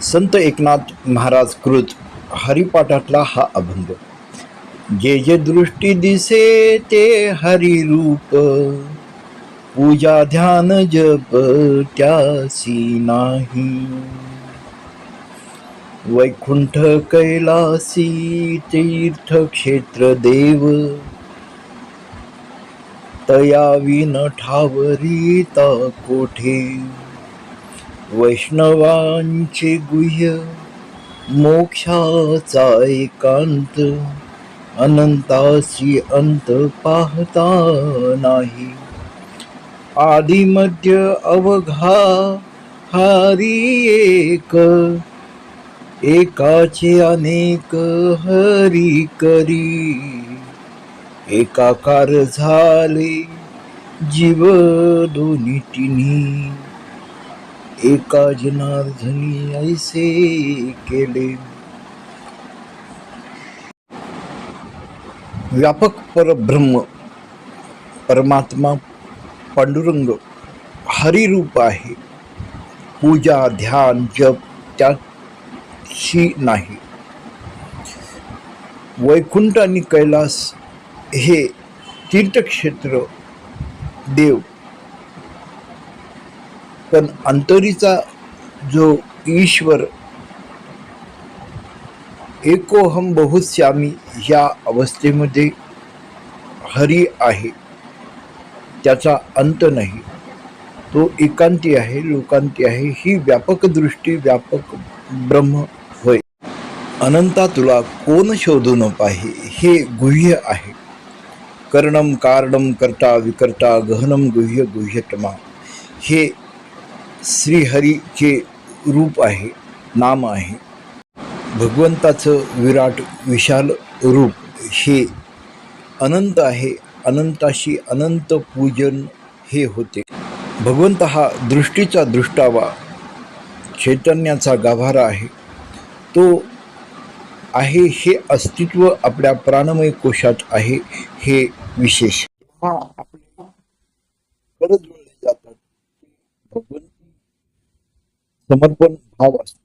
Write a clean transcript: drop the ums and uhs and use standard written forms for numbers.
संत एकनाथ महाराज कृत हरिपाठातला हा अभंग। जे जे दृष्टी दिसे ते हरिरूप, पूजा ध्यान जप त्यासी नाही। वैकुंठ कैलासी तीर्थ क्षेत्र देव, तया विन ठावरिता कोठे। वैष्णवांचे गुह्य मोक्षाचा एकांत, अनंतासी अंत पाहता नाही। आदि मध्य अवघा हरी एक, एकाचे अनेक हरी करी। एकाकार झाले जीव दोन्ही तिन्ही, एका जनार्दनी ऐसे केले। व्यापक परब्रह्म परमात्मा पांडुरंग हरिरूप आहे। पूजा ध्यान जप त्याशी नाही। वैकुंठ आणि कैलास हे तीर्थक्षेत्र देव, पण अंतरीचा जो ईश्वर एकोहम बहुश्यामी या अवस्थेमध्ये हरी आहे, त्याचा अंत नाही। तो एकांती आहे, लोकांती आहे। ही व्यापक दृष्टी व्यापक ब्रह्म होय। अनंता तुला कोण शोधू न पाहे, हे गुह्य आहे। करणम कारणम कर्ता विकर्ता गहनम गुह्य गुह्यतमा, हे श्रीहरीचे रूप आहे, नाम आहे। भगवंताचं विराट विशाल रूप हे अनंत आहे। अनंताशी अनंत पूजन हे होते। भगवंत हा दृष्टीचा दृष्टावा, चैतन्याचा गाभारा आहे। तो आहे हे अस्तित्व आपल्या प्राणमय कोशात आहे, हे विशेष। आपले खरंच जुळले जातात, भगवंती समर्पण भाव असतो।